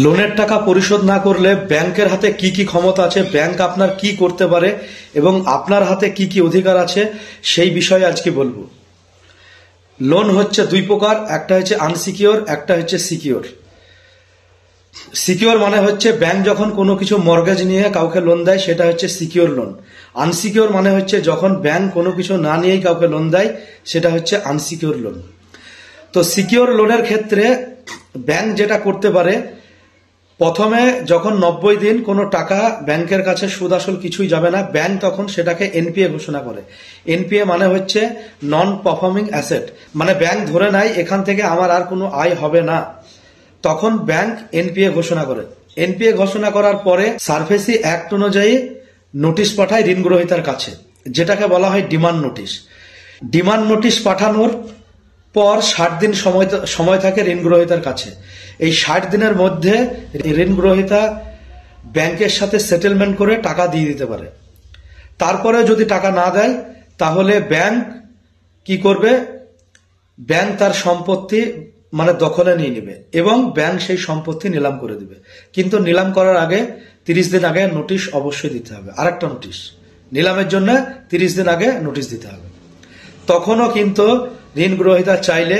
লোনের টাকা পরিশোধ না করলে ব্যাংকের হাতে কি কি ক্ষমতা আছে, ব্যাংক আপনার কি করতে পারে এবং আপনার হাতে কি কি অধিকার আছে সেই বিষয়ে আজকে বলবো। লোন হচ্ছে দুই প্রকার, একটা হচ্ছে আনসিকিওর, একটা হচ্ছে সিকিওর। সিকিওর মানে হচ্ছে ব্যাংক যখন কোনো কিছু মর্গেজ নিয়ে কাউকে লোন দেয় সেটা হচ্ছে সিকিওর লোন। আনসিকিওর মানে হচ্ছে যখন ব্যাংক কোনো কিছু না নিয়েই কাউকে লোন দেয় সেটা হচ্ছে আনসিকিওর লোন। তো সিকিওর লোনের ক্ষেত্রে ব্যাংক যেটা করতে পারে, প্রথমে যখন 90 দিন কোনো টাকা ব্যাংকের কাছে সুদ আসল কিছুই যাবে না, ব্যাংক তখন সেটাকে এনপিএ ঘোষণা করে। এনপিএ মানে হচ্ছে নন পারফর্মিং অ্যাসেট, মানে ব্যাংক ধরে নেয় এখান থেকে আমার আর কোনো আয় হবে না, তখন ব্যাংক এনপিএ ঘোষণা করে। এনপিএ ঘোষণা করার পরে সারফেসি অ্যাক্ট অনুযায়ী নোটিশ পাঠায় ঋণ গ্রহীতার কাছে, যেটাকে বলা হয় ডিমান্ড নোটিশ। ডিমান্ড নোটিশ পাঠানোর পর 60 দিন সময় থাকে ঋণ গ্রহীতার কাছে। এই 60 দিনের মধ্যে ঋণ গ্রহীতা ব্যাংকের সাথে সেটেলমেন্ট করে টাকা দিয়ে দিতে পারে। তারপরে যদি টাকা না দেয় তাহলে ব্যাংক কি করবে, ব্যাংক তার সম্পত্তি মানে দখলে নিয়ে নেবে এবং ব্যাংক সেই সম্পত্তি নিলাম করে দিবে। কিন্তু নিলাম করার আগে 30 দিন আগে নোটিশ অবশ্যই দিতে হবে। আরেকটা নোটিশ, নিলামের জন্য 30 দিন আগে নোটিশ দিতে হবে। তখনও কিন্তু ঋণ গ্রহীতা চাইলে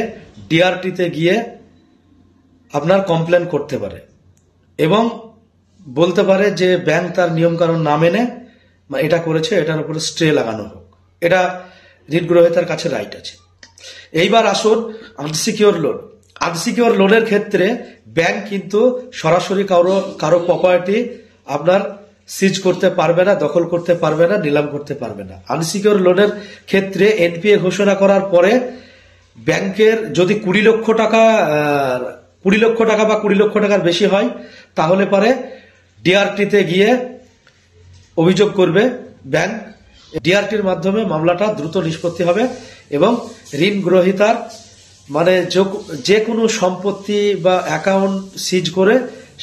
ডিআরটিতে গিয়ে আপনার কমপ্লেন করতে পারে এবং বলতে পারে যে ব্যাংক তার নিয়মকানুন না মেনে এটা করেছে, এটার উপরে স্টে লাগানো হোক। এটা ঋণ গ্রহীতার কাছে রাইট আছে। এইবার আসুন আনসিকিওর লোন। আনসিকিওর লোনের ক্ষেত্রে ব্যাংক কিন্তু সরাসরি কারো প্রপার্টি আপনার সিজ করতে পারবে না, দখল করতে পারবে না, নিলাম করতে পারবে না। আনসিকিওর লোনের ক্ষেত্রে এনপিএ ঘোষণা করার পরে ব্যাংকের যদি 20 লক্ষ টাকা বা 20 লক্ষ টাকার বেশি হয় তাহলে পরে ডিআরটিতে গিয়ে অভিযোগ করবে ব্যাংক। ডিআরটির মাধ্যমে মামলাটা দ্রুত নিষ্পত্তি হবে এবং ঋণ গ্রহীতার মানে যে কোনো সম্পত্তি বা অ্যাকাউন্ট সিজ করে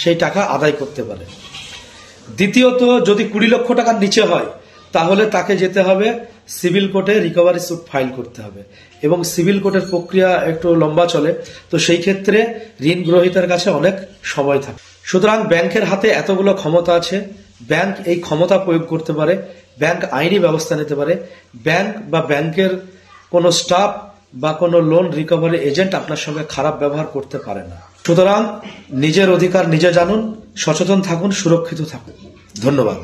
সেই টাকা আদায় করতে পারে। দ্বিতীয়ত, যদি 20 লক্ষ টাকার নিচে হয় তাহলে তাকে যেতে হবে সিভিল কোর্টে, রিকভারি স্যুট ফাইল করতে হবে এবং সিভিল কোর্টের প্রক্রিয়া একটু লম্বা চলে। তো সেই ক্ষেত্রে ঋণ গ্রহীতার কাছে অনেক সময় থাকে। সুতরাং ব্যাংকের হাতে এতগুলো ক্ষমতা আছে, ব্যাংক এই ক্ষমতা প্রয়োগ করতে পারে, ব্যাংক আইনি ব্যবস্থা নিতে পারে। ব্যাংক বা ব্যাংকের কোনো স্টাফ বা কোনো লোন রিকভারি এজেন্ট আপনার সঙ্গে খারাপ ব্যবহার করতে পারে না। সুতরাং নিজের অধিকার নিজে জানুন, সচেতন থাকুন, সুরক্ষিত থাকুন। ধন্যবাদ।